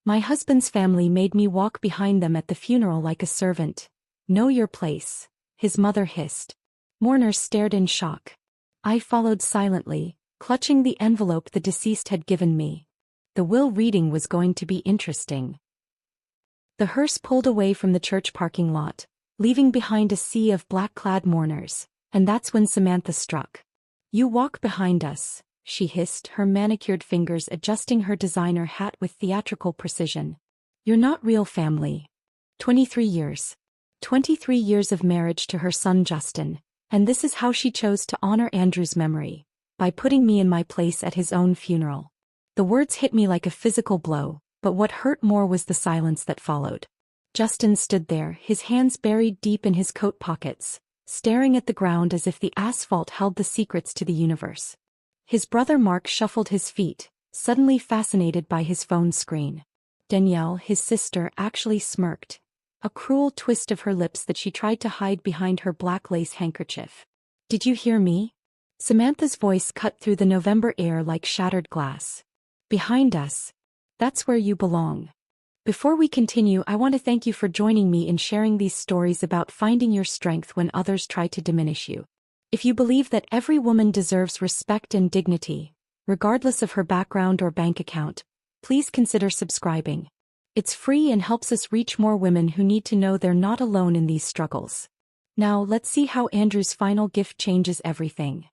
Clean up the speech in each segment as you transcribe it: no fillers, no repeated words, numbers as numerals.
My husband's family made me walk behind them at the funeral like a servant. Know your place, his mother hissed. Mourners stared in shock. I followed silently, clutching the envelope the deceased had given me. The will reading was going to be interesting. The hearse pulled away from the church parking lot, leaving behind a sea of black-clad mourners, and that's when Samantha struck. "You walk behind us," she hissed, her manicured fingers adjusting her designer hat with theatrical precision. "You're not real family." 23 years. 23 years of marriage to her son Justin, and this is how she chose to honor Andrew's memory, by putting me in my place at his own funeral. The words hit me like a physical blow, but what hurt more was the silence that followed. Justin stood there, his hands buried deep in his coat pockets, staring at the ground as if the asphalt held the secrets to the universe. His brother Mark shuffled his feet, suddenly fascinated by his phone screen. Danielle, his sister, actually smirked, a cruel twist of her lips that she tried to hide behind her black lace handkerchief. "Did you hear me?" Samantha's voice cut through the November air like shattered glass. "Behind us. That's where you belong." Before we continue, I want to thank you for joining me in sharing these stories about finding your strength when others try to diminish you. If you believe that every woman deserves respect and dignity, regardless of her background or bank account, please consider subscribing. It's free and helps us reach more women who need to know they're not alone in these struggles. Now let's see how Andrew's final gift changes everything.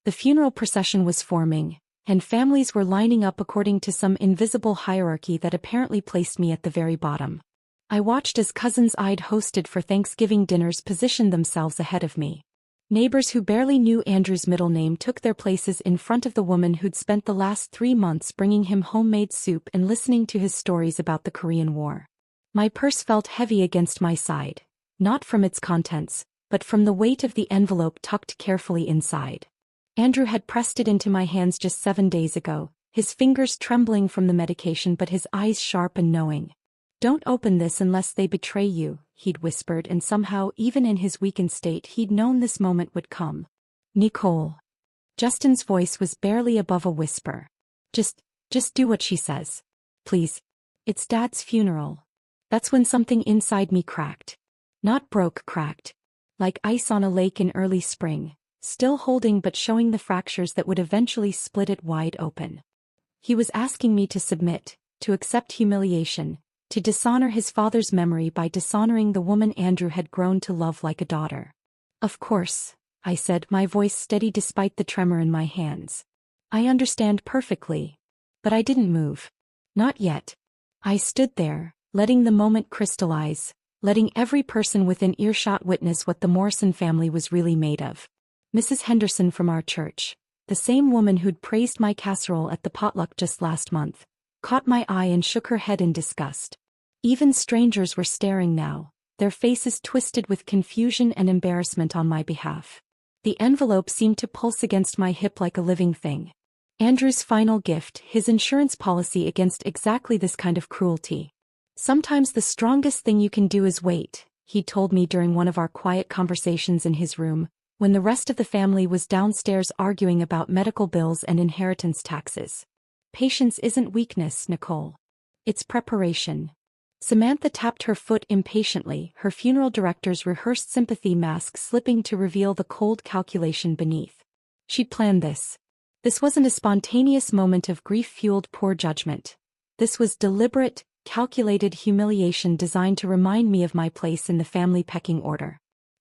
The funeral procession was forming, and families were lining up according to some invisible hierarchy that apparently placed me at the very bottom. I watched as cousins I'd hosted for Thanksgiving dinners positioned themselves ahead of me. Neighbors who barely knew Andrew's middle name took their places in front of the woman who'd spent the last 3 months bringing him homemade soup and listening to his stories about the Korean War. My purse felt heavy against my side, not from its contents, but from the weight of the envelope tucked carefully inside. Andrew had pressed it into my hands just 7 days ago, his fingers trembling from the medication but his eyes sharp and knowing. "Don't open this unless they betray you," he'd whispered, and somehow, even in his weakened state, he'd known this moment would come. "Nicole." Justin's voice was barely above a whisper. Just do what she says. Please. It's Dad's funeral." That's when something inside me cracked. Not broke, cracked. Like ice on a lake in early spring. Still holding but showing the fractures that would eventually split it wide open. He was asking me to submit, to accept humiliation, to dishonor his father's memory by dishonoring the woman Andrew had grown to love like a daughter. "Of course," I said, my voice steady despite the tremor in my hands. "I understand perfectly." But I didn't move. Not yet. I stood there, letting the moment crystallize, letting every person within earshot witness what the Morrison family was really made of. Mrs. Henderson from our church, the same woman who'd praised my casserole at the potluck just last month, caught my eye and shook her head in disgust. Even strangers were staring now, their faces twisted with confusion and embarrassment on my behalf. The envelope seemed to pulse against my hip like a living thing. Andrew's final gift, his insurance policy against exactly this kind of cruelty. "Sometimes the strongest thing you can do is wait," he told me during one of our quiet conversations in his room, when the rest of the family was downstairs arguing about medical bills and inheritance taxes. "Patience isn't weakness, Nicole. It's preparation." Samantha tapped her foot impatiently, her funeral director's rehearsed sympathy mask slipping to reveal the cold calculation beneath. She'd planned this. This wasn't a spontaneous moment of grief-fueled poor judgment. This was deliberate, calculated humiliation designed to remind me of my place in the family pecking order.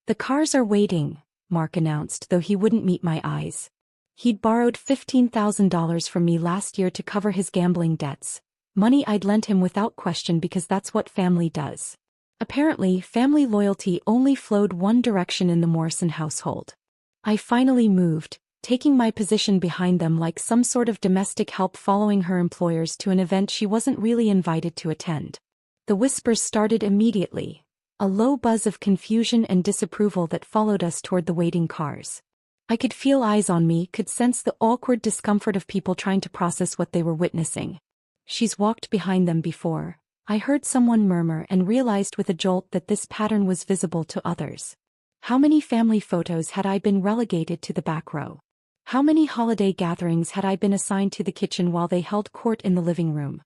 "The cars are waiting," Mark announced, though he wouldn't meet my eyes. He'd borrowed $15,000 from me last year to cover his gambling debts, money I'd lent him without question because that's what family does. Apparently, family loyalty only flowed one direction in the Morrison household. I finally moved, taking my position behind them like some sort of domestic help following her employers to an event she wasn't really invited to attend. The whispers started immediately. A low buzz of confusion and disapproval that followed us toward the waiting cars. I could feel eyes on me, could sense the awkward discomfort of people trying to process what they were witnessing. "She's walked behind them before," I heard someone murmur and realized with a jolt that this pattern was visible to others. How many family photos had I been relegated to the back row? How many holiday gatherings had I been assigned to the kitchen while they held court in the living room?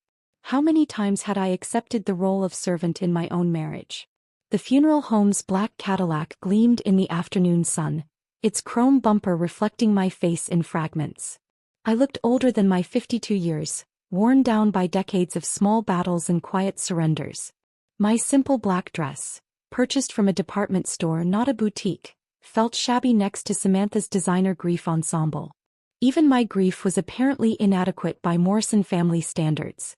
How many times had I accepted the role of servant in my own marriage? The funeral home's black Cadillac gleamed in the afternoon sun, its chrome bumper reflecting my face in fragments. I looked older than my 52 years, worn down by decades of small battles and quiet surrenders. My simple black dress, purchased from a department store, not a boutique, felt shabby next to Samantha's designer grief ensemble. Even my grief was apparently inadequate by Morrison family standards.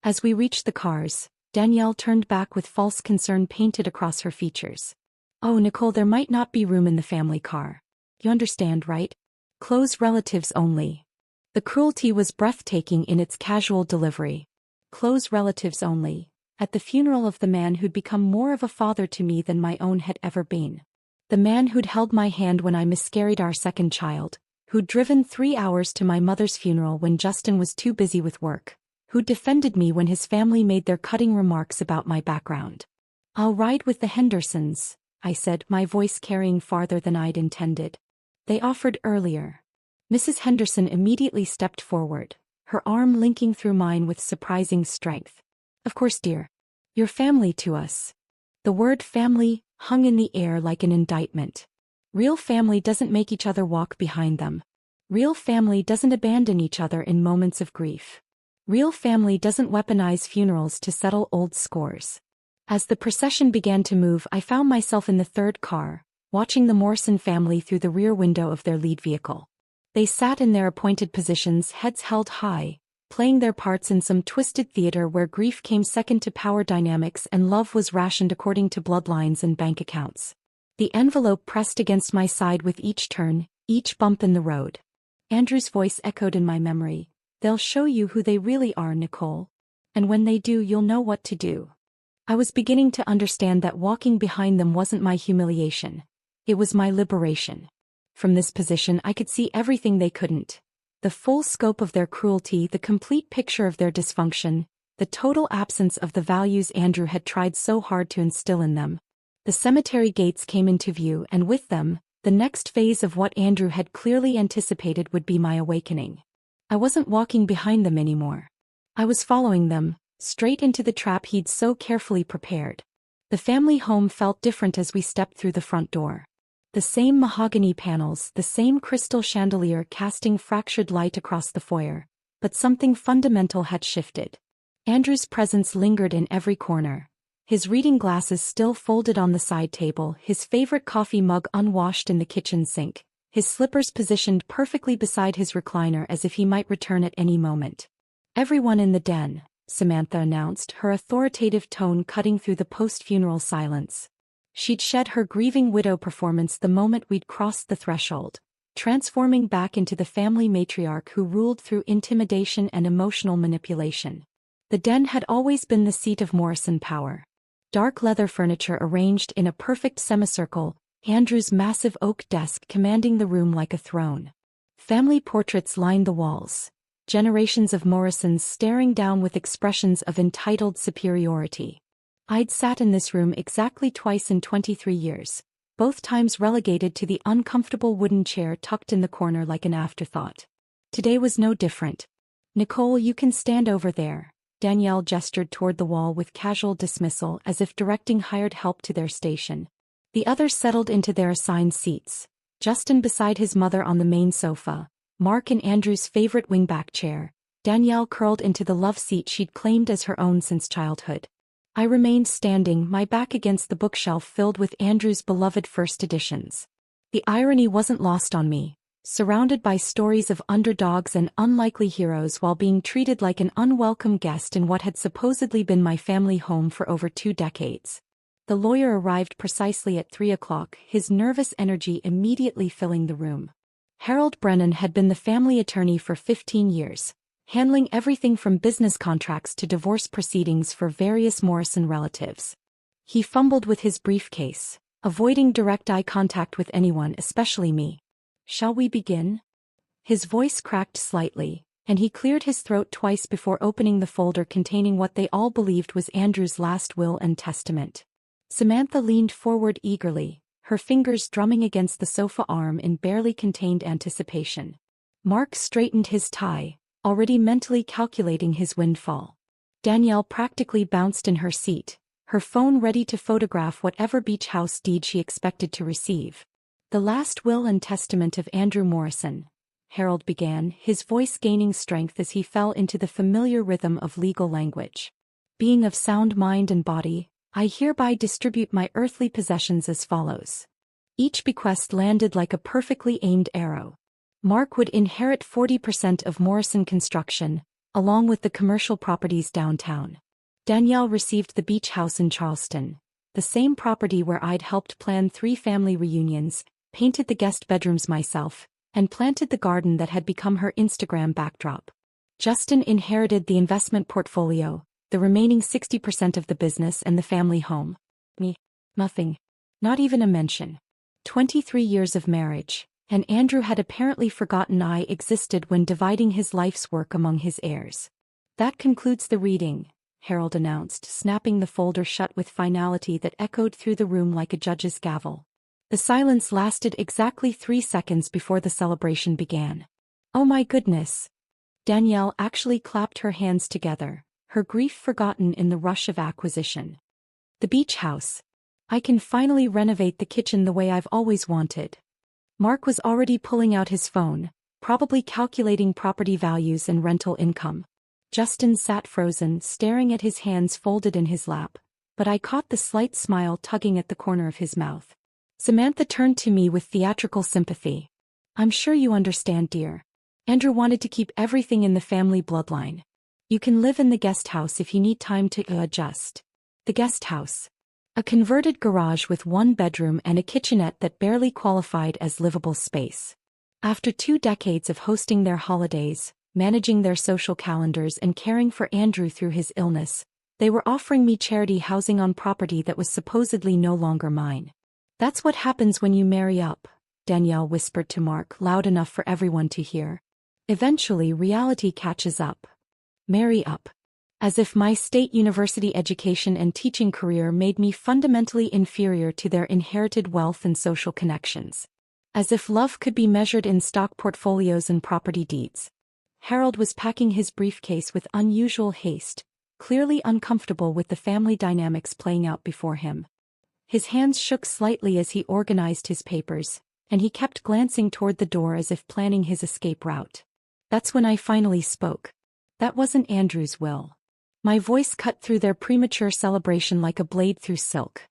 As we reached the cars, Danielle turned back with false concern painted across her features. "Oh, Nicole, there might not be room in the family car. You understand, right? Close relatives only." The cruelty was breathtaking in its casual delivery. Close relatives only, at the funeral of the man who'd become more of a father to me than my own had ever been. The man who'd held my hand when I miscarried our second child, who'd driven 3 hours to my mother's funeral when Justin was too busy with work, who'd defended me when his family made their cutting remarks about my background. "I'll ride with the Hendersons," I said, my voice carrying farther than I'd intended. They offered earlier. Mrs. Henderson immediately stepped forward, her arm linking through mine with surprising strength. "Of course, dear. You're family to us." The word family hung in the air like an indictment. Real family doesn't make each other walk behind them. Real family doesn't abandon each other in moments of grief. Real family doesn't weaponize funerals to settle old scores. As the procession began to move, I found myself in the third car, watching the Morrison family through the rear window of their lead vehicle. They sat in their appointed positions, heads held high, playing their parts in some twisted theater where grief came second to power dynamics and love was rationed according to bloodlines and bank accounts. The envelope pressed against my side with each turn, each bump in the road. Andrew's voice echoed in my memory. "They'll show you who they really are, Nicole. And when they do, you'll know what to do." I was beginning to understand that walking behind them wasn't my humiliation. It was my liberation. From this position I could see everything they couldn't. The full scope of their cruelty, the complete picture of their dysfunction, the total absence of the values Andrew had tried so hard to instill in them. The cemetery gates came into view, and with them, the next phase of what Andrew had clearly anticipated would be my awakening. I wasn't walking behind them anymore. I was following them, straight into the trap he'd so carefully prepared. The family home felt different as we stepped through the front door. The same mahogany panels, the same crystal chandelier casting fractured light across the foyer, but something fundamental had shifted. Andrew's presence lingered in every corner. His reading glasses still folded on the side table, his favorite coffee mug unwashed in the kitchen sink, his slippers positioned perfectly beside his recliner as if he might return at any moment. "Everyone in the den," Samantha announced, her authoritative tone cutting through the post-funeral silence. She'd shed her grieving widow performance the moment we'd crossed the threshold, transforming back into the family matriarch who ruled through intimidation and emotional manipulation. The den had always been the seat of Morrison power. Dark leather furniture arranged in a perfect semicircle, Andrew's massive oak desk commanding the room like a throne. Family portraits lined the walls, generations of Morrisons staring down with expressions of entitled superiority. I'd sat in this room exactly twice in 23 years, both times relegated to the uncomfortable wooden chair tucked in the corner like an afterthought. Today was no different. "Nicole, you can stand over there." Danielle gestured toward the wall with casual dismissal as if directing hired help to their station. The others settled into their assigned seats, Justin beside his mother on the main sofa, Mark in Andrew's favorite wingback chair, Danielle curled into the love seat she'd claimed as her own since childhood. I remained standing, my back against the bookshelf filled with Andrew's beloved first editions. The irony wasn't lost on me. Surrounded by stories of underdogs and unlikely heroes while being treated like an unwelcome guest in what had supposedly been my family home for over 2 decades. The lawyer arrived precisely at 3 o'clock, his nervous energy immediately filling the room. Harold Brennan had been the family attorney for 15 years, handling everything from business contracts to divorce proceedings for various Morrison relatives. He fumbled with his briefcase, avoiding direct eye contact with anyone, especially me. "Shall we begin?" His voice cracked slightly, and he cleared his throat twice before opening the folder containing what they all believed was Andrew's last will and testament. Samantha leaned forward eagerly, her fingers drumming against the sofa arm in barely contained anticipation. Mark straightened his tie, already mentally calculating his windfall. Danielle practically bounced in her seat, her phone ready to photograph whatever beach house deed she expected to receive. The last will and testament of Andrew Morrison, Harold began, his voice gaining strength as he fell into the familiar rhythm of legal language. Being of sound mind and body, I hereby distribute my earthly possessions as follows. Each bequest landed like a perfectly aimed arrow. Mark would inherit 40% of Morrison Construction, along with the commercial properties downtown. Danielle received the beach house in Charleston, the same property where I'd helped plan 3 family reunions, painted the guest bedrooms myself, and planted the garden that had become her Instagram backdrop. Justin inherited the investment portfolio, the remaining 60% of the business and the family home. Me? Nothing. Not even a mention. 23 years of marriage, and Andrew had apparently forgotten I existed when dividing his life's work among his heirs. That concludes the reading, Harold announced, snapping the folder shut with finality that echoed through the room like a judge's gavel. The silence lasted exactly 3 seconds before the celebration began. Oh my goodness! Danielle actually clapped her hands together, her grief forgotten in the rush of acquisition. The beach house. I can finally renovate the kitchen the way I've always wanted. Mark was already pulling out his phone, probably calculating property values and rental income. Justin sat frozen, staring at his hands folded in his lap, but I caught the slight smile tugging at the corner of his mouth. Samantha turned to me with theatrical sympathy. I'm sure you understand, dear. Andrew wanted to keep everything in the family bloodline. You can live in the guest house if you need time to adjust. The guest house. A converted garage with 1 bedroom and a kitchenette that barely qualified as livable space. After 2 decades of hosting their holidays, managing their social calendars and caring for Andrew through his illness, they were offering me charity housing on property that was supposedly no longer mine. That's what happens when you marry up, Danielle whispered to Mark, loud enough for everyone to hear. Eventually reality catches up. Marry up. As if my state university education and teaching career made me fundamentally inferior to their inherited wealth and social connections. As if love could be measured in stock portfolios and property deeds. Harold was packing his briefcase with unusual haste, clearly uncomfortable with the family dynamics playing out before him. His hands shook slightly as he organized his papers, and he kept glancing toward the door as if planning his escape route. That's when I finally spoke. That wasn't Andrew's will. My voice cut through their premature celebration like a blade through silk.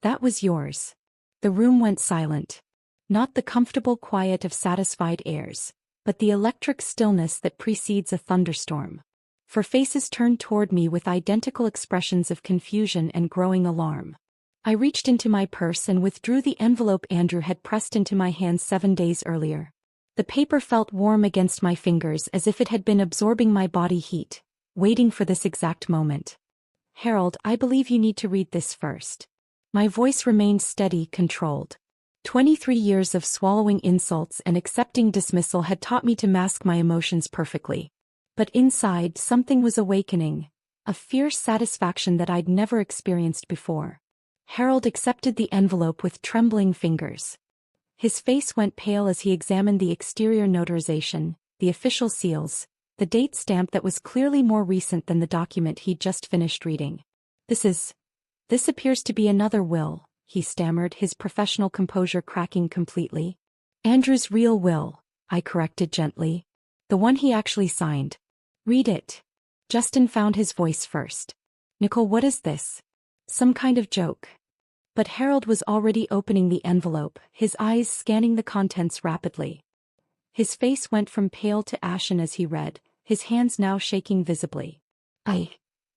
That was yours. The room went silent. Not the comfortable quiet of satisfied heirs, but the electric stillness that precedes a thunderstorm. For faces turned toward me with identical expressions of confusion and growing alarm. I reached into my purse and withdrew the envelope Andrew had pressed into my hands 7 days earlier. The paper felt warm against my fingers as if it had been absorbing my body heat, waiting for this exact moment. Harold, I believe you need to read this first. My voice remained steady, controlled. 23 years of swallowing insults and accepting dismissal had taught me to mask my emotions perfectly. But inside, something was awakening, a fierce satisfaction that I'd never experienced before. Harold accepted the envelope with trembling fingers. His face went pale as he examined the exterior notarization, the official seals, the date stamp that was clearly more recent than the document he'd just finished reading. This appears to be another will, he stammered, his professional composure cracking completely. Andrew's real will, I corrected gently. The one he actually signed. Read it. Justin found his voice first. Nicole, what is this? Some kind of joke. But Harold was already opening the envelope, his eyes scanning the contents rapidly. His face went from pale to ashen as he read, his hands now shaking visibly.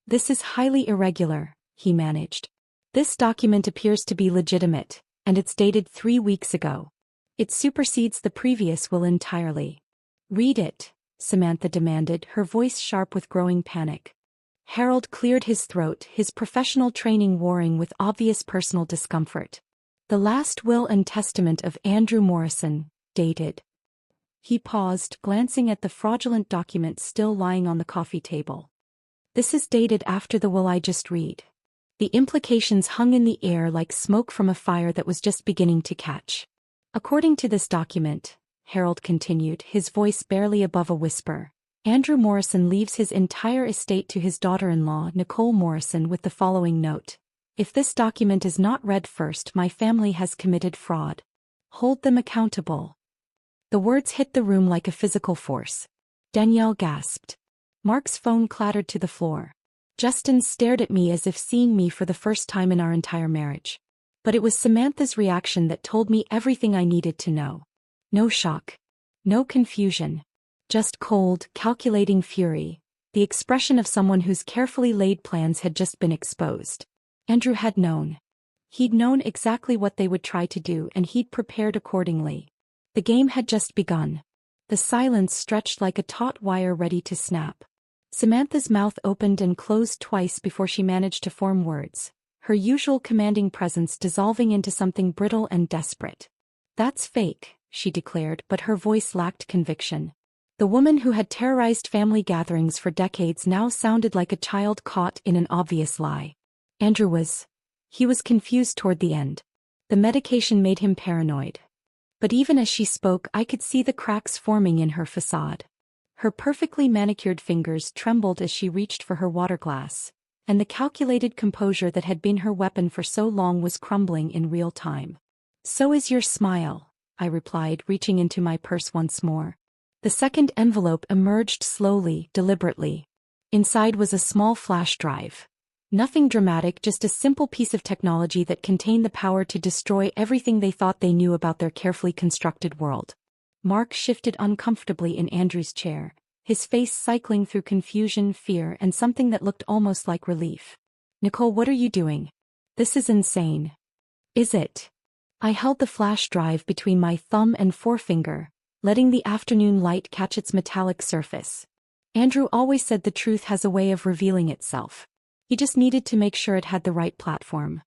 This is highly irregular, he managed. This document appears to be legitimate, and it's dated 3 weeks ago. It supersedes the previous will entirely. Read it, Samantha demanded, her voice sharp with growing panic. Harold cleared his throat, his professional training warring with obvious personal discomfort. The last will and testament of Andrew Morrison, dated. He paused, glancing at the fraudulent document still lying on the coffee table. This is dated after the will I just read. The implications hung in the air like smoke from a fire that was just beginning to catch. According to this document, Harold continued, his voice barely above a whisper, Andrew Morrison leaves his entire estate to his daughter-in-law Nicole Morrison with the following note. If this document is not read first, my family has committed fraud. Hold them accountable. The words hit the room like a physical force. Danielle gasped. Mark's phone clattered to the floor. Justin stared at me as if seeing me for the first time in our entire marriage. But it was Samantha's reaction that told me everything I needed to know. No shock. No confusion. Just cold, calculating fury, the expression of someone whose carefully laid plans had just been exposed. Andrew had known. He'd known exactly what they would try to do, and he'd prepared accordingly. The game had just begun. The silence stretched like a taut wire ready to snap. Samantha's mouth opened and closed twice before she managed to form words, her usual commanding presence dissolving into something brittle and desperate. That's fake, she declared, but her voice lacked conviction. The woman who had terrorized family gatherings for decades now sounded like a child caught in an obvious lie. Andrew was. He was confused toward the end. The medication made him paranoid. But even as she spoke, I could see the cracks forming in her facade. Her perfectly manicured fingers trembled as she reached for her water glass, and the calculated composure that had been her weapon for so long was crumbling in real time. So is your smile, I replied, reaching into my purse once more. The second envelope emerged slowly, deliberately. Inside was a small flash drive. Nothing dramatic, just a simple piece of technology that contained the power to destroy everything they thought they knew about their carefully constructed world. Mark shifted uncomfortably in Andrew's chair, his face cycling through confusion, fear, and something that looked almost like relief. Nicole, what are you doing? This is insane. Is it? I held the flash drive between my thumb and forefinger, letting the afternoon light catch its metallic surface. Andrew always said the truth has a way of revealing itself. He just needed to make sure it had the right platform.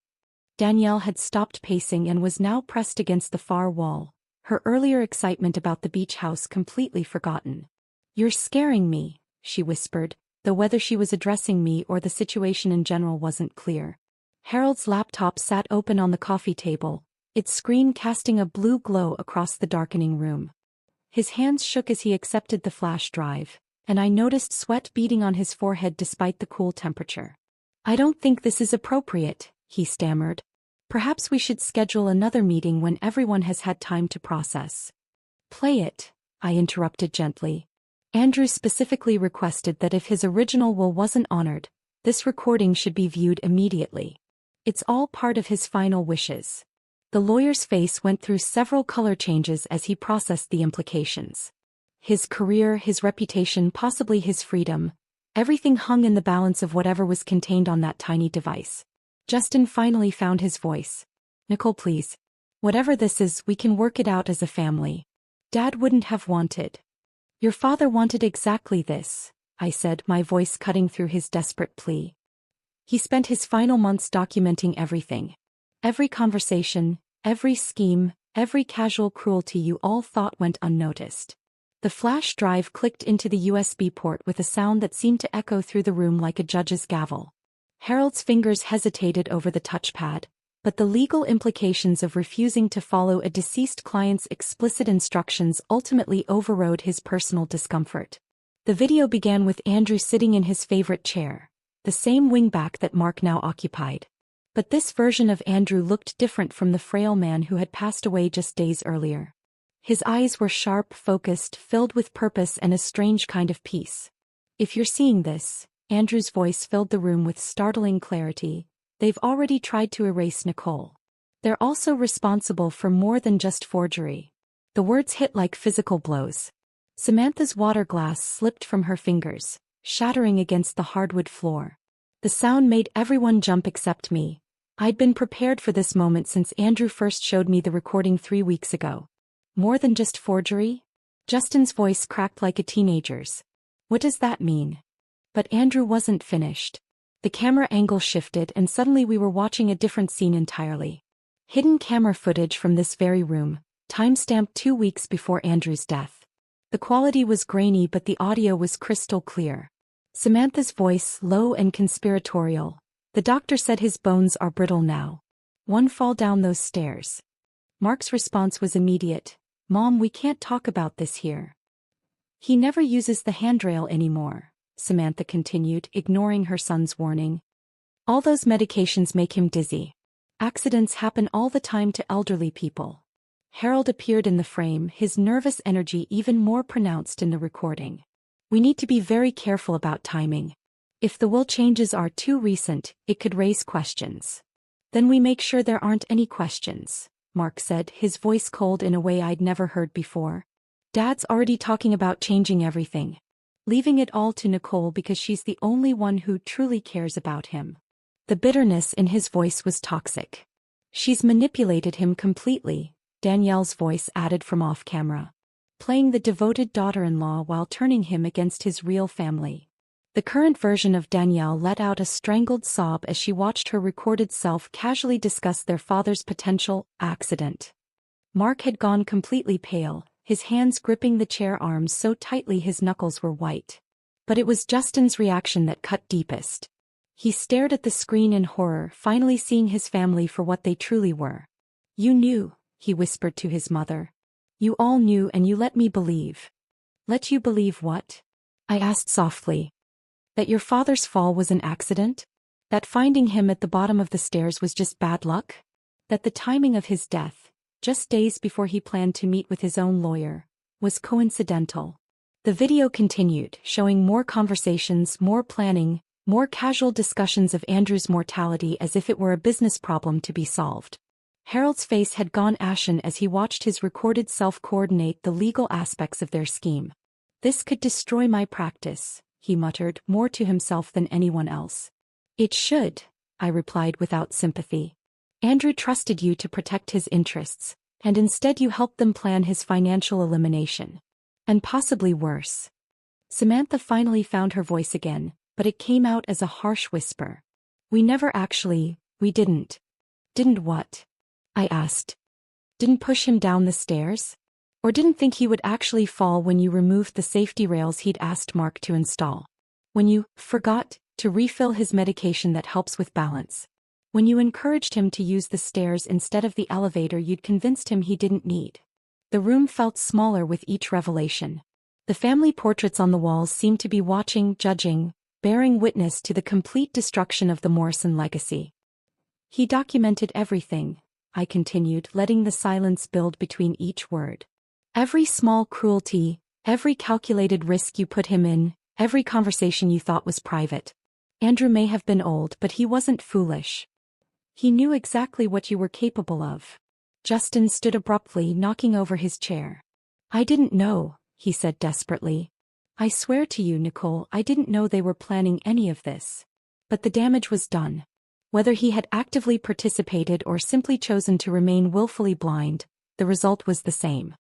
Danielle had stopped pacing and was now pressed against the far wall, her earlier excitement about the beach house completely forgotten. You're scaring me, she whispered, though whether she was addressing me or the situation in general wasn't clear. Harold's laptop sat open on the coffee table, its screen casting a blue glow across the darkening room. His hands shook as he accepted the flash drive, and I noticed sweat beading on his forehead despite the cool temperature. I don't think this is appropriate, he stammered. Perhaps we should schedule another meeting when everyone has had time to process. Play it, I interrupted gently. Andrew specifically requested that if his original will wasn't honored, this recording should be viewed immediately. It's all part of his final wishes. The lawyer's face went through several color changes as he processed the implications. His career, his reputation, possibly his freedom, everything hung in the balance of whatever was contained on that tiny device. Justin finally found his voice. Nicole, please. Whatever this is, we can work it out as a family. Dad wouldn't have wanted. Your father wanted exactly this, I said, my voice cutting through his desperate plea. He spent his final months documenting everything. Every conversation, every scheme, every casual cruelty you all thought went unnoticed. The flash drive clicked into the USB port with a sound that seemed to echo through the room like a judge's gavel. Harold's fingers hesitated over the touchpad, but the legal implications of refusing to follow a deceased client's explicit instructions ultimately overrode his personal discomfort. The video began with Andrew sitting in his favorite chair, the same wingback that Mark now occupied. But this version of Andrew looked different from the frail man who had passed away just days earlier. His eyes were sharp, focused, filled with purpose and a strange kind of peace. If you're seeing this, Andrew's voice filled the room with startling clarity, they've already tried to erase Nicole. They're also responsible for more than just forgery. The words hit like physical blows. Samantha's water glass slipped from her fingers, shattering against the hardwood floor. The sound made everyone jump except me. I'd been prepared for this moment since Andrew first showed me the recording 3 weeks ago. More than just forgery? Justin's voice cracked like a teenager's. What does that mean? But Andrew wasn't finished. The camera angle shifted and suddenly we were watching a different scene entirely. Hidden camera footage from this very room, time-stamped 2 weeks before Andrew's death. The quality was grainy but the audio was crystal clear. Samantha's voice, low and conspiratorial. The doctor said his bones are brittle now. One fall down those stairs. Mark's response was immediate. Mom, we can't talk about this here. He never uses the handrail anymore, Samantha continued, ignoring her son's warning. All those medications make him dizzy. Accidents happen all the time to elderly people. Harold appeared in the frame, his nervous energy even more pronounced in the recording. We need to be very careful about timing. If the will changes are too recent, it could raise questions. Then we make sure there aren't any questions, Mark said, his voice cold in a way I'd never heard before. Dad's already talking about changing everything. Leaving it all to Nicole because she's the only one who truly cares about him. The bitterness in his voice was toxic. She's manipulated him completely, Danielle's voice added from off-camera. Playing the devoted daughter-in-law while turning him against his real family. The current version of Danielle let out a strangled sob as she watched her recorded self casually discuss their father's potential accident. Mark had gone completely pale, his hands gripping the chair arms so tightly his knuckles were white. But it was Justin's reaction that cut deepest. He stared at the screen in horror, finally seeing his family for what they truly were. "You knew," he whispered to his mother. "You all knew and you let me believe." "Let you believe what?" I asked softly. "That your father's fall was an accident? That finding him at the bottom of the stairs was just bad luck? That the timing of his death, just days before he planned to meet with his own lawyer, was coincidental?" The video continued, showing more conversations, more planning, more casual discussions of Andrew's mortality as if it were a business problem to be solved. Harold's face had gone ashen as he watched his recorded self coordinate the legal aspects of their scheme. "This could destroy my practice," he muttered, more to himself than anyone else. "It should," I replied without sympathy. "Andrew trusted you to protect his interests, and instead you helped them plan his financial elimination. And possibly worse." Samantha finally found her voice again, but it came out as a harsh whisper. We didn't." "Didn't what?" I asked. "Didn't push him down the stairs? Or didn't think he would actually fall when you removed the safety rails he'd asked Mark to install? When you forgot to refill his medication that helps with balance? When you encouraged him to use the stairs instead of the elevator you'd convinced him he didn't need?" The room felt smaller with each revelation. The family portraits on the walls seemed to be watching, judging, bearing witness to the complete destruction of the Morrison legacy. "He documented everything," I continued, letting the silence build between each word. "Every small cruelty, every calculated risk you put him in, every conversation you thought was private. Andrew may have been old, but he wasn't foolish. He knew exactly what you were capable of." Justin stood abruptly, knocking over his chair. "I didn't know," he said desperately. "I swear to you, Nicole, I didn't know they were planning any of this. But the damage was done. Whether he had actively participated or simply chosen to remain willfully blind, the result was the same.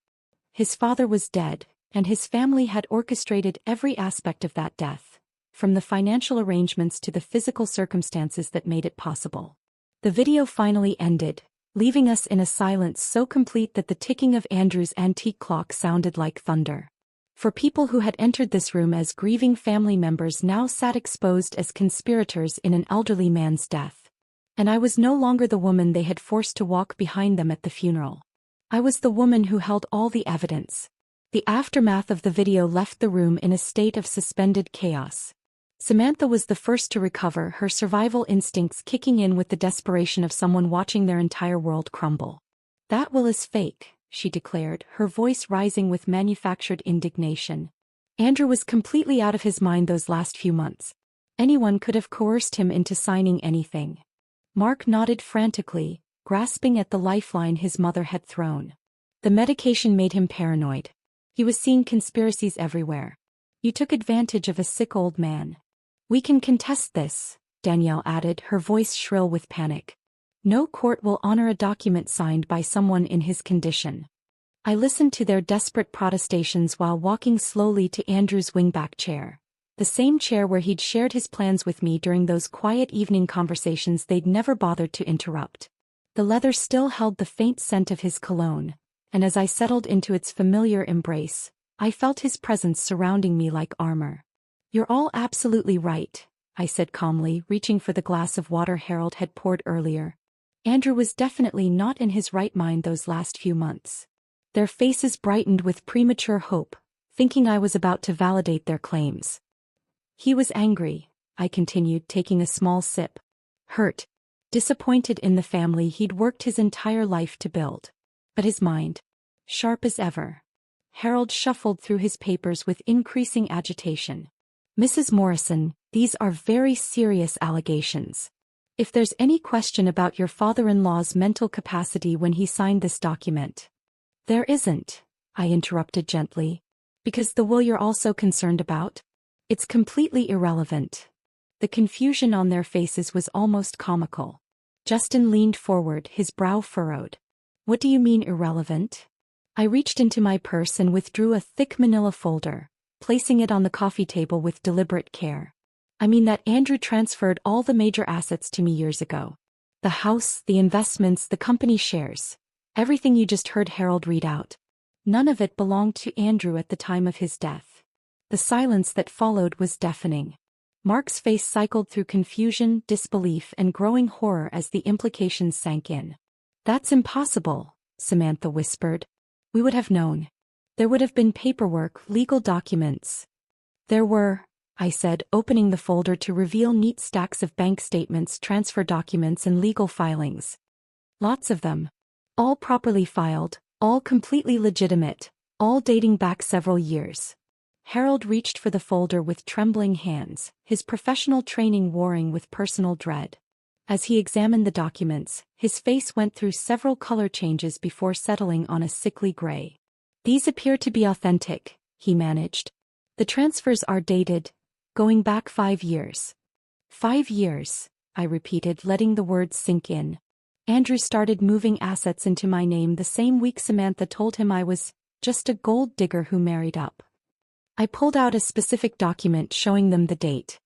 His father was dead, and his family had orchestrated every aspect of that death, from the financial arrangements to the physical circumstances that made it possible." The video finally ended, leaving us in a silence so complete that the ticking of Andrew's antique clock sounded like thunder. For people who had entered this room as grieving family members now sat exposed as conspirators in an elderly man's death. And I was no longer the woman they had forced to walk behind them at the funeral. I was the woman who held all the evidence. The aftermath of the video left the room in a state of suspended chaos. Samantha was the first to recover, her survival instincts kicking in with the desperation of someone watching their entire world crumble. "That will is fake," she declared, her voice rising with manufactured indignation. "Andrew was completely out of his mind those last few months. Anyone could have coerced him into signing anything." Mark nodded frantically, grasping at the lifeline his mother had thrown. "The medication made him paranoid. He was seeing conspiracies everywhere. You took advantage of a sick old man." "We can contest this," Danielle added, her voice shrill with panic. "No court will honor a document signed by someone in his condition." I listened to their desperate protestations while walking slowly to Andrew's wingback chair. The same chair where he'd shared his plans with me during those quiet evening conversations they'd never bothered to interrupt. The leather still held the faint scent of his cologne, and as I settled into its familiar embrace, I felt his presence surrounding me like armor. "You're all absolutely right," I said calmly, reaching for the glass of water Harold had poured earlier. Andrew was definitely not in his right mind those last few months. Their faces brightened with premature hope, thinking I was about to validate their claims. He was angry, I continued, taking a small sip. Hurt. Disappointed in the family he'd worked his entire life to build. But his mind, sharp as ever. Harold shuffled through his papers with increasing agitation. Mrs. Morrison, these are very serious allegations. If there's any question about your father-in-law's mental capacity when he signed this document. There isn't, I interrupted gently. Because the will you're also concerned about? It's completely irrelevant. The confusion on their faces was almost comical. Justin leaned forward, his brow furrowed. What do you mean irrelevant? I reached into my purse and withdrew a thick manila folder, placing it on the coffee table with deliberate care. I mean that Andrew transferred all the major assets to me years ago. The house, the investments, the company shares. Everything you just heard Harold read out. None of it belonged to Andrew at the time of his death. The silence that followed was deafening. Mark's face cycled through confusion, disbelief, and growing horror as the implications sank in. That's impossible, Samantha whispered. We would have known. There would have been paperwork, legal documents. There were, I said, opening the folder to reveal neat stacks of bank statements, transfer documents, and legal filings. Lots of them. All properly filed, all completely legitimate, all dating back several years. Harold reached for the folder with trembling hands, his professional training warring with personal dread. As he examined the documents, his face went through several color changes before settling on a sickly gray. These appear to be authentic, he managed. The transfers are dated, going back 5 years. 5 years, I repeated, letting the words sink in. Andrew started moving assets into my name the same week Samantha told him I was just a gold digger who married up. I pulled out a specific document showing them the date.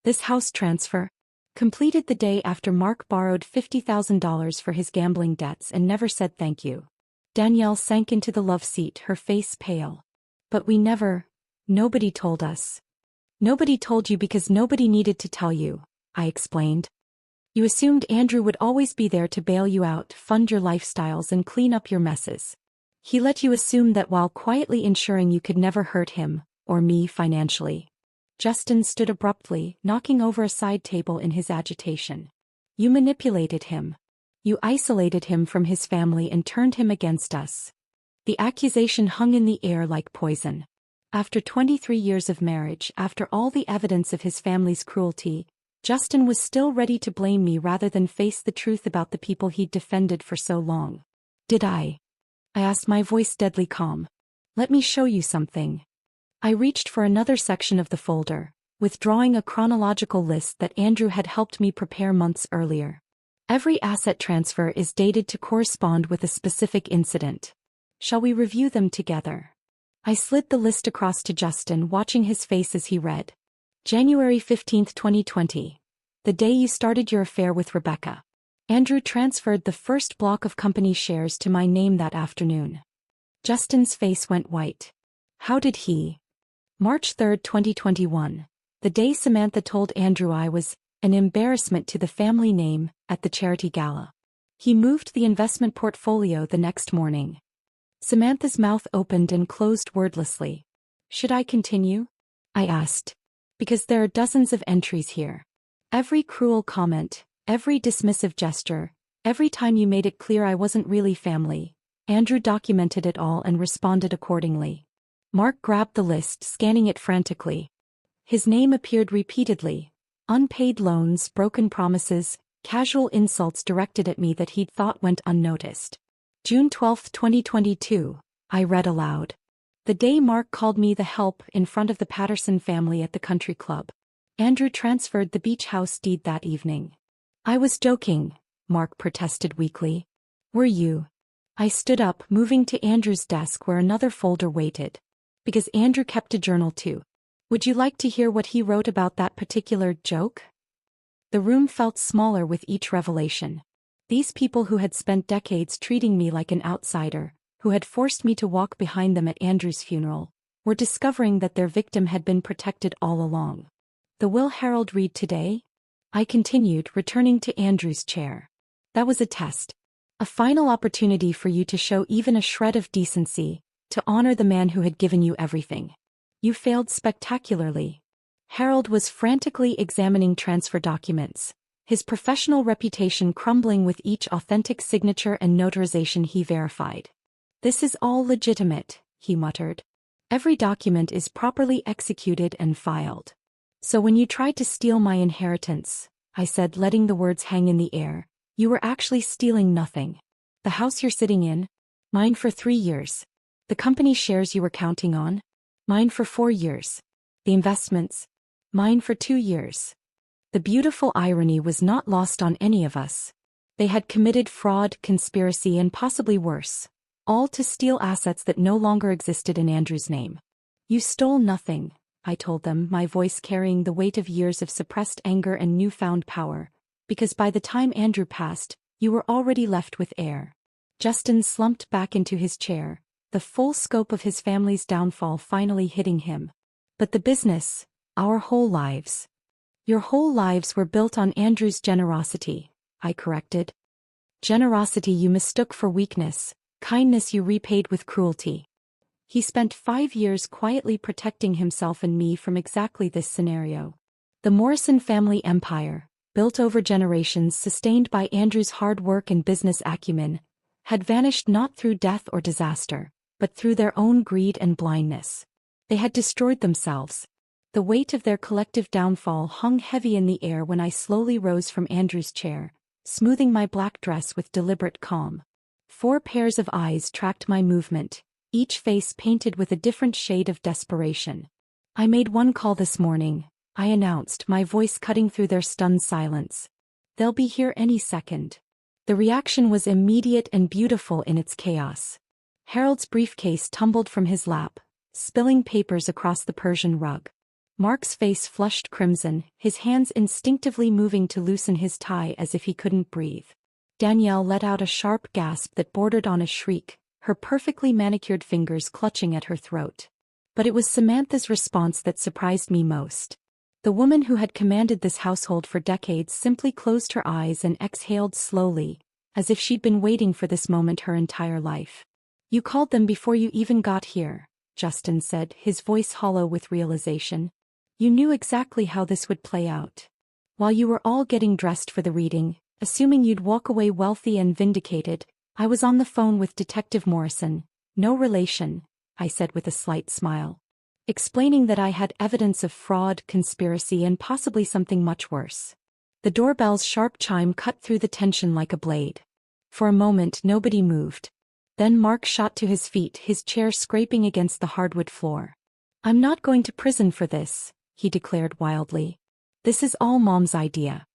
This house transfer, completed the day after Mark borrowed $50,000 for his gambling debts and never said thank you. Danielle sank into the love seat, her face pale. But nobody told us. Nobody told you because nobody needed to tell you, I explained. You assumed Andrew would always be there to bail you out, fund your lifestyles, and clean up your messes. He let you assume that while quietly ensuring you could never hurt him, or me financially. Justin stood abruptly, knocking over a side table in his agitation. You manipulated him. You isolated him from his family and turned him against us. The accusation hung in the air like poison. After 23 years of marriage, after all the evidence of his family's cruelty, Justin was still ready to blame me rather than face the truth about the people he'd defended for so long. Did I asked, my voice deadly calm. Let me show you something. I reached for another section of the folder, withdrawing a chronological list that Andrew had helped me prepare months earlier. Every asset transfer is dated to correspond with a specific incident. Shall we review them together? I slid the list across to Justin, watching his face as he read. January 15, 2020. The day you started your affair with Rebecca. Andrew transferred the first block of company shares to my name that afternoon. Justin's face went white. How did he? March 3, 2021. The day Samantha told Andrew I was an embarrassment to the family name at the charity gala. He moved the investment portfolio the next morning. Samantha's mouth opened and closed wordlessly. Should I continue? I asked. Because there are dozens of entries here. Every cruel comment, every dismissive gesture, every time you made it clear I wasn't really family. Andrew documented it all and responded accordingly. Mark grabbed the list, scanning it frantically. His name appeared repeatedly. Unpaid loans, broken promises, casual insults directed at me that he'd thought went unnoticed. June 12, 2022, I read aloud. The day Mark called me the help in front of the Patterson family at the country club. Andrew transferred the beach house deed that evening. I was joking, Mark protested weakly. Were you? I stood up, moving to Andrew's desk where another folder waited. Because Andrew kept a journal too. Would you like to hear what he wrote about that particular joke? The room felt smaller with each revelation. These people who had spent decades treating me like an outsider, who had forced me to walk behind them at Andrew's funeral, were discovering that their victim had been protected all along. The will Harold read today? I continued, returning to Andrew's chair. That was a test. A final opportunity for you to show even a shred of decency, to honor the man who had given you everything. You failed spectacularly. Harold was frantically examining transfer documents, his professional reputation crumbling with each authentic signature and notarization he verified. This is all legitimate, he muttered. Every document is properly executed and filed. So when you tried to steal my inheritance, I said, letting the words hang in the air, you were actually stealing nothing. The house you're sitting in? Mine for 3 years. The company shares you were counting on? Mine for 4 years. The investments? Mine for 2 years. The beautiful irony was not lost on any of us. They had committed fraud, conspiracy, and possibly worse, all to steal assets that no longer existed in Andrew's name. You stole nothing, I told them, my voice carrying the weight of years of suppressed anger and newfound power, because by the time Andrew passed, you were already left with heir. Justin slumped back into his chair, the full scope of his family's downfall finally hitting him. But the business, our whole lives. Your whole lives were built on Andrew's generosity, I corrected. Generosity you mistook for weakness, kindness you repaid with cruelty. He spent 5 years quietly protecting himself and me from exactly this scenario. The Morrison family empire, built over generations, sustained by Andrew's hard work and business acumen, had vanished not through death or disaster, but through their own greed and blindness. They had destroyed themselves. The weight of their collective downfall hung heavy in the air when I slowly rose from Andrew's chair, smoothing my black dress with deliberate calm. 4 pairs of eyes tracked my movement, each face painted with a different shade of desperation. I made one call this morning, I announced, my voice cutting through their stunned silence. They'll be here any second. The reaction was immediate and beautiful in its chaos. Harold's briefcase tumbled from his lap, spilling papers across the Persian rug. Mark's face flushed crimson, his hands instinctively moving to loosen his tie as if he couldn't breathe. Danielle let out a sharp gasp that bordered on a shriek, her perfectly manicured fingers clutching at her throat. But it was Samantha's response that surprised me most. The woman who had commanded this household for decades simply closed her eyes and exhaled slowly, as if she'd been waiting for this moment her entire life. You called them before you even got here, Justin said, his voice hollow with realization. You knew exactly how this would play out. While you were all getting dressed for the reading, assuming you'd walk away wealthy and vindicated, I was on the phone with Detective Morrison, no relation, I said with a slight smile, explaining that I had evidence of fraud, conspiracy, and possibly something much worse. The doorbell's sharp chime cut through the tension like a blade. For a moment nobody moved. Then Mark shot to his feet, his chair scraping against the hardwood floor. I'm not going to prison for this, he declared wildly. This is all Mom's idea.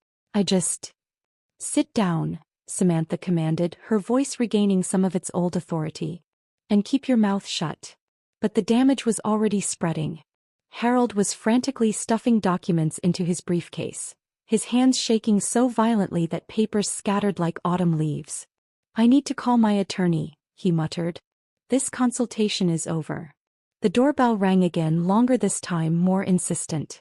Sit down, Samantha commanded, her voice regaining some of its old authority. And keep your mouth shut. But the damage was already spreading. Harold was frantically stuffing documents into his briefcase, his hands shaking so violently that papers scattered like autumn leaves. I need to call my attorney, he muttered. This consultation is over. The doorbell rang again, longer this time, more insistent.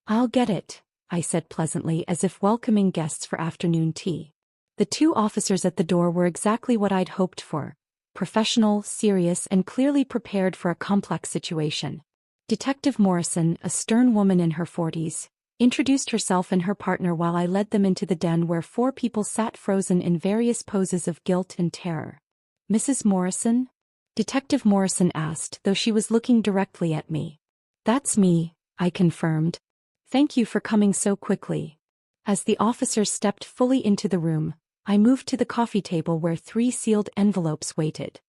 I'll get it, I said pleasantly, as if welcoming guests for afternoon tea. The 2 officers at the door were exactly what I'd hoped for. Professional, serious, and clearly prepared for a complex situation. Detective Morrison, a stern woman in her 40s, introduced herself and her partner while I led them into the den where 4 people sat frozen in various poses of guilt and terror. Mrs. Morrison? Detective Morrison asked, though she was looking directly at me. That's me, I confirmed. Thank you for coming so quickly. As the officers stepped fully into the room, I moved to the coffee table where 3 sealed envelopes waited.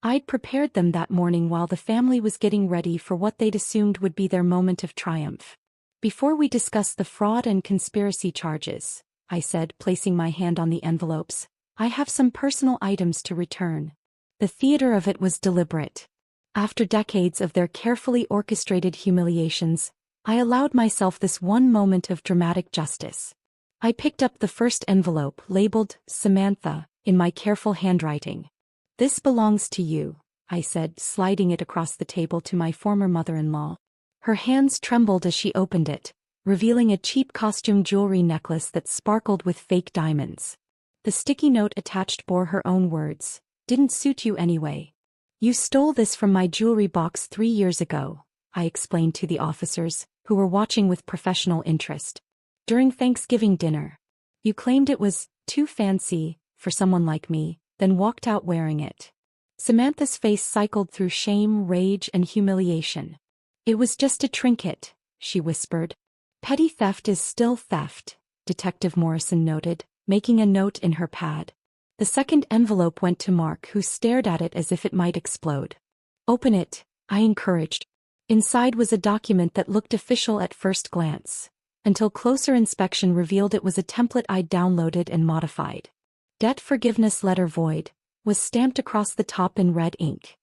I'd prepared them that morning while the family was getting ready for what they'd assumed would be their moment of triumph. Before we discuss the fraud and conspiracy charges, I said, placing my hand on the envelopes, I have some personal items to return. The theater of it was deliberate. After decades of their carefully orchestrated humiliations, I allowed myself this one moment of dramatic justice. I picked up the first envelope, labeled Samantha, in my careful handwriting. This belongs to you, I said, sliding it across the table to my former mother-in-law. Her hands trembled as she opened it, revealing a cheap costume jewelry necklace that sparkled with fake diamonds. The sticky note attached bore her own words. Didn't suit you anyway. You stole this from my jewelry box 3 years ago, I explained to the officers, who were watching with professional interest. During Thanksgiving dinner. You claimed it was too fancy for someone like me, then walked out wearing it. Samantha's face cycled through shame, rage, and humiliation. It was just a trinket, she whispered. Petty theft is still theft, Detective Morrison noted, making a note in her pad. The second envelope went to Mark, who stared at it as if it might explode. Open it, I encouraged. Inside was a document that looked official at first glance, until closer inspection revealed it was a template I'd downloaded and modified. Debt forgiveness letter void was stamped across the top in red ink.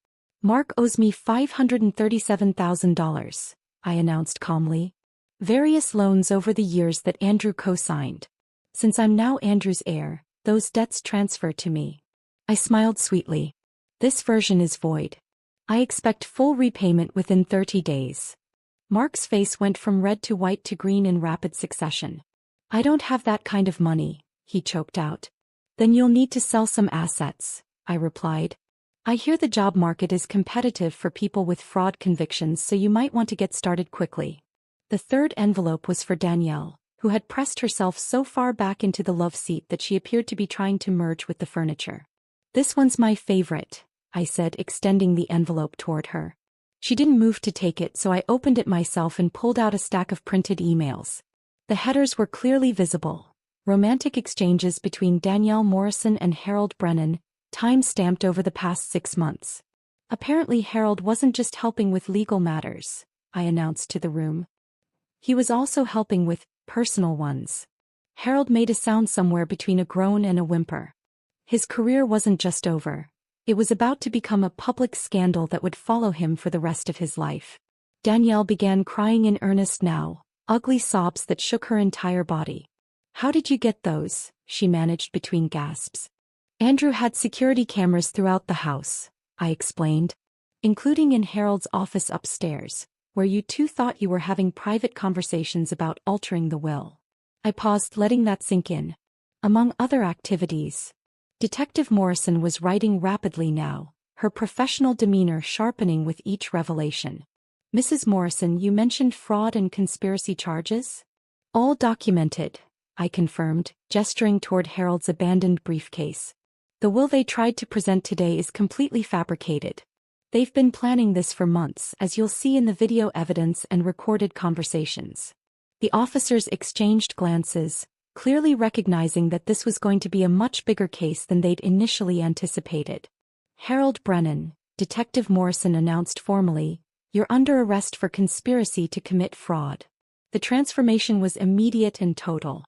Mark owes me $537,000, I announced calmly. Various loans over the years that Andrew co-signed. Since I'm now Andrew's heir, those debts transfer to me. I smiled sweetly. This version is void. I expect full repayment within 30 days. Mark's face went from red to white to green in rapid succession. I don't have that kind of money, he choked out. Then you'll need to sell some assets, I replied. I hear the job market is competitive for people with fraud convictions, so you might want to get started quickly. The third envelope was for Danielle, who had pressed herself so far back into the love seat that she appeared to be trying to merge with the furniture. This one's my favorite, I said, extending the envelope toward her. She didn't move to take it, so I opened it myself and pulled out a stack of printed emails. The headers were clearly visible. Romantic exchanges between Danielle Morrison and Harold Brennan, time-stamped over the past 6 months. Apparently Harold wasn't just helping with legal matters, I announced to the room. He was also helping with personal ones. Harold made a sound somewhere between a groan and a whimper. His career wasn't just over. It was about to become a public scandal that would follow him for the rest of his life. Danielle began crying in earnest now, ugly sobs that shook her entire body. How did you get those? She managed between gasps. Andrew had security cameras throughout the house, I explained, including in Harold's office upstairs, where you two thought you were having private conversations about altering the will. I paused, letting that sink in. Among other activities. Detective Morrison was writing rapidly now, her professional demeanor sharpening with each revelation. Mrs. Morrison, you mentioned fraud and conspiracy charges? All documented, I confirmed, gesturing toward Harold's abandoned briefcase. The will they tried to present today is completely fabricated. They've been planning this for months, as you'll see in the video evidence and recorded conversations. The officers exchanged glances, clearly recognizing that this was going to be a much bigger case than they'd initially anticipated. Harold Brennan, Detective Morrison announced formally, you're under arrest for conspiracy to commit fraud. The transformation was immediate and total.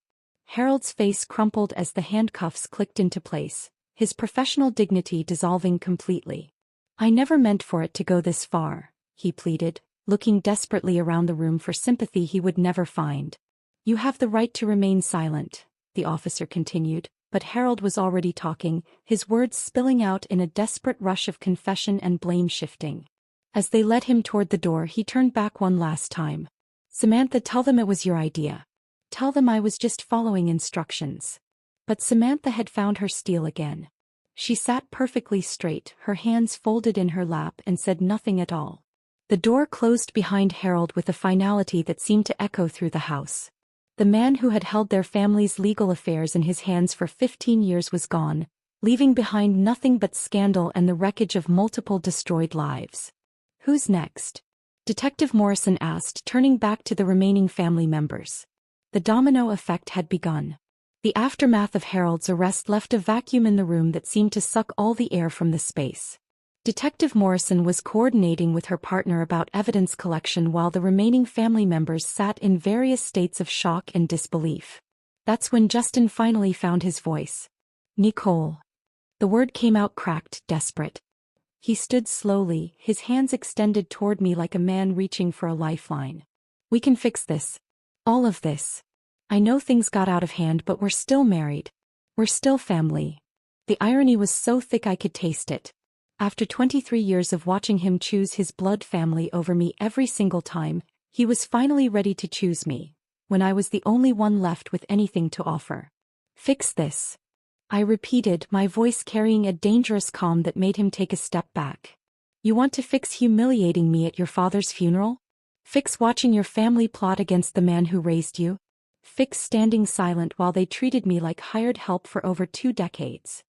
Harold's face crumpled as the handcuffs clicked into place, his professional dignity dissolving completely. I never meant for it to go this far, he pleaded, looking desperately around the room for sympathy he would never find. You have the right to remain silent, the officer continued, but Harold was already talking, his words spilling out in a desperate rush of confession and blame-shifting. As they led him toward the door, he turned back one last time. Samantha, tell them it was your idea. Tell them I was just following instructions. But Samantha had found her steel again. She sat perfectly straight, her hands folded in her lap, and said nothing at all. The door closed behind Harold with a finality that seemed to echo through the house. The man who had held their family's legal affairs in his hands for 15 years was gone, leaving behind nothing but scandal and the wreckage of multiple destroyed lives. Who's next? Detective Morrison asked, turning back to the remaining family members. The domino effect had begun. The aftermath of Harold's arrest left a vacuum in the room that seemed to suck all the air from the space. Detective Morrison was coordinating with her partner about evidence collection while the remaining family members sat in various states of shock and disbelief. That's when Justin finally found his voice. Nicole. The word came out cracked, desperate. He stood slowly, his hands extended toward me like a man reaching for a lifeline. We can fix this. All of this. I know things got out of hand, but we're still married. We're still family. The irony was so thick I could taste it. After 23 years of watching him choose his blood family over me every single time, he was finally ready to choose me, when I was the only one left with anything to offer. Fix this. I repeated, my voice carrying a dangerous calm that made him take a step back. You want to fix humiliating me at your father's funeral? Fix watching your family plot against the man who raised you? Fix standing silent while they treated me like hired help for over 2 decades.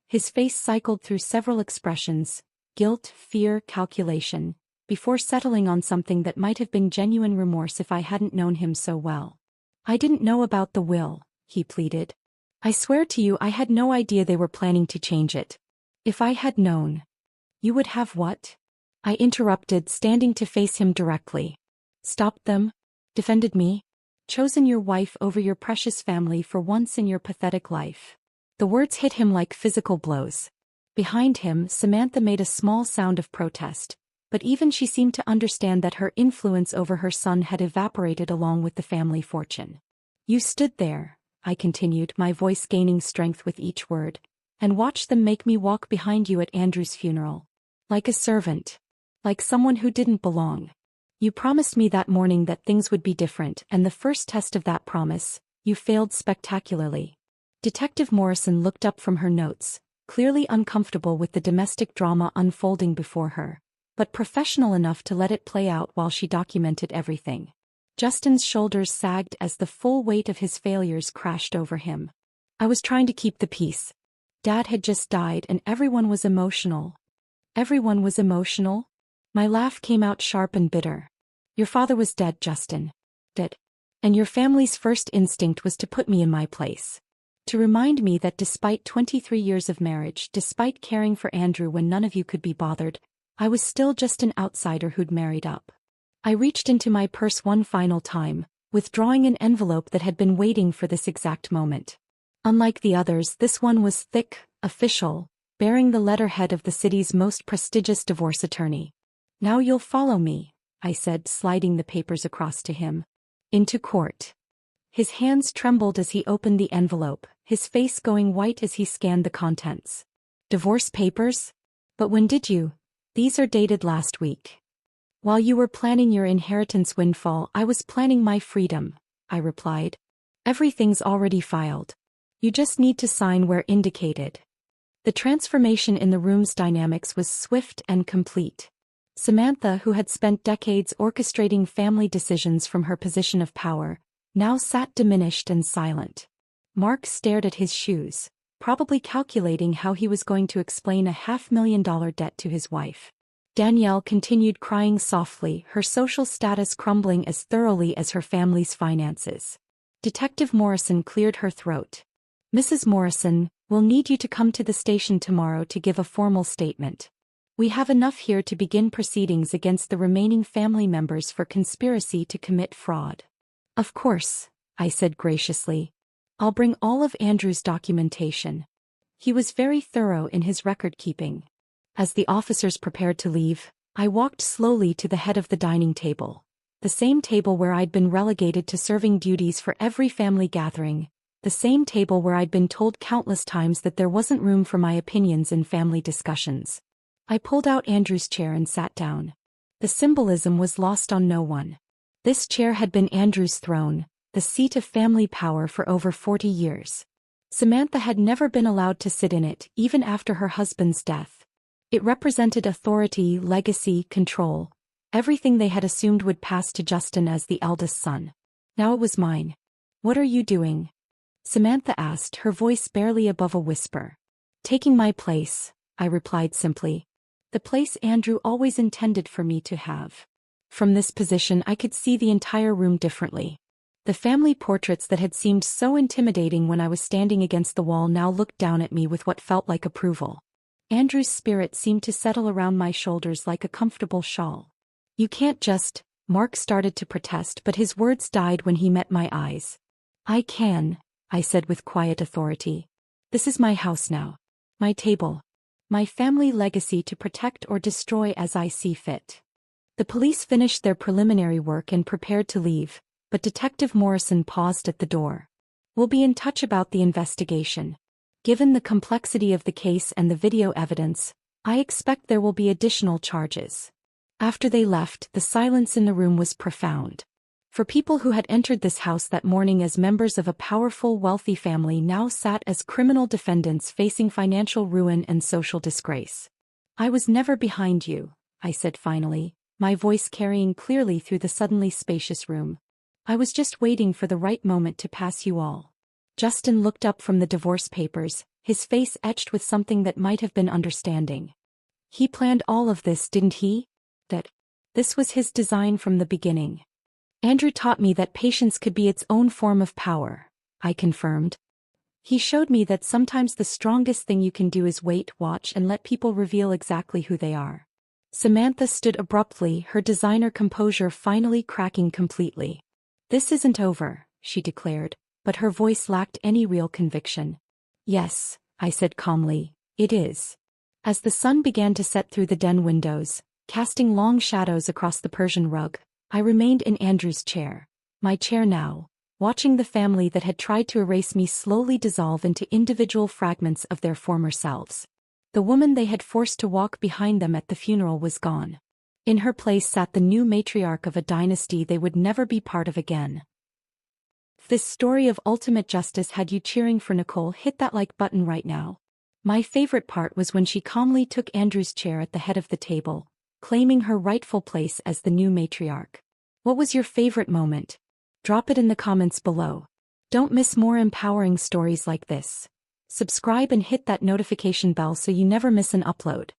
His face cycled through several expressions: guilt, fear, calculation, before settling on something that might have been genuine remorse if I hadn't known him so well. I didn't know about the will, he pleaded. I swear to you I had no idea they were planning to change it. If I had known. You would have what? I interrupted, standing to face him directly. Stopped them? Defended me? Chosen your wife over your precious family for once in your pathetic life. The words hit him like physical blows. Behind him, Samantha made a small sound of protest, but even she seemed to understand that her influence over her son had evaporated along with the family fortune. You stood there, I continued, my voice gaining strength with each word, and watched them make me walk behind you at Andrew's funeral. Like a servant. Like someone who didn't belong. You promised me that morning that things would be different, and the first test of that promise, you failed spectacularly. Detective Morrison looked up from her notes, clearly uncomfortable with the domestic drama unfolding before her, but professional enough to let it play out while she documented everything. Justin's shoulders sagged as the full weight of his failures crashed over him. I was trying to keep the peace. Dad had just died and everyone was emotional. Everyone was emotional? My laugh came out sharp and bitter. Your father was dead, Justin. Dead. And your family's first instinct was to put me in my place. To remind me that despite 23 years of marriage, despite caring for Andrew when none of you could be bothered, I was still just an outsider who'd married up. I reached into my purse one final time, withdrawing an envelope that had been waiting for this exact moment. Unlike the others, this one was thick, official, bearing the letterhead of the city's most prestigious divorce attorney. Now you'll follow me, I said, sliding the papers across to him. Into court. His hands trembled as he opened the envelope, his face going white as he scanned the contents. Divorce papers? But when did you? These are dated last week. While you were planning your inheritance windfall, I was planning my freedom, I replied. Everything's already filed. You just need to sign where indicated. The transformation in the room's dynamics was swift and complete. Samantha, who had spent decades orchestrating family decisions from her position of power, now sat diminished and silent. Mark stared at his shoes, probably calculating how he was going to explain a $500,000 debt to his wife. Danielle continued crying softly, her social status crumbling as thoroughly as her family's finances. Detective Morrison cleared her throat. Mrs. Morrison, we'll need you to come to the station tomorrow to give a formal statement. We have enough here to begin proceedings against the remaining family members for conspiracy to commit fraud. Of course, I said graciously. I'll bring all of Andrew's documentation. He was very thorough in his record-keeping. As the officers prepared to leave, I walked slowly to the head of the dining table, the same table where I'd been relegated to serving duties for every family gathering, the same table where I'd been told countless times that there wasn't room for my opinions in family discussions. I pulled out Andrew's chair and sat down. The symbolism was lost on no one. This chair had been Andrew's throne, the seat of family power for over 40 years. Samantha had never been allowed to sit in it, even after her husband's death. It represented authority, legacy, control, everything they had assumed would pass to Justin as the eldest son. Now it was mine. What are you doing? Samantha asked, her voice barely above a whisper. Taking my place, I replied simply. The place Andrew always intended for me to have. From this position I could see the entire room differently. The family portraits that had seemed so intimidating when I was standing against the wall now looked down at me with what felt like approval. Andrew's spirit seemed to settle around my shoulders like a comfortable shawl. You can't just, Mark started to protest, but his words died when he met my eyes. I can, I said with quiet authority. This is my house now. My table. My family legacy to protect or destroy as I see fit. The police finished their preliminary work and prepared to leave, but Detective Morrison paused at the door. We'll be in touch about the investigation. Given the complexity of the case and the video evidence, I expect there will be additional charges. After they left, the silence in the room was profound. For people who had entered this house that morning as members of a powerful, wealthy family now sat as criminal defendants facing financial ruin and social disgrace. I was never behind you, I said finally. my voice carrying clearly through the suddenly spacious room. I was just waiting for the right moment to pass you all. Justin looked up from the divorce papers, his face etched with something that might have been understanding. He planned all of this, didn't he? That this was his design from the beginning. Andrew taught me that patience could be its own form of power, I confirmed. He showed me that sometimes the strongest thing you can do is wait, watch, and let people reveal exactly who they are. Samantha stood abruptly, her designer composure finally cracking completely. This isn't over, she declared, but her voice lacked any real conviction. Yes, I said calmly, it is. As the sun began to set through the den windows, casting long shadows across the Persian rug, I remained in Andrew's chair, my chair now, watching the family that had tried to erase me slowly dissolve into individual fragments of their former selves. The woman they had forced to walk behind them at the funeral was gone. In her place sat the new matriarch of a dynasty they would never be part of again. If this story of ultimate justice had you cheering for Nicole, hit that like button right now. My favorite part was when she calmly took Andrew's chair at the head of the table, claiming her rightful place as the new matriarch. What was your favorite moment? Drop it in the comments below. Don't miss more empowering stories like this. Subscribe and hit that notification bell so you never miss an upload.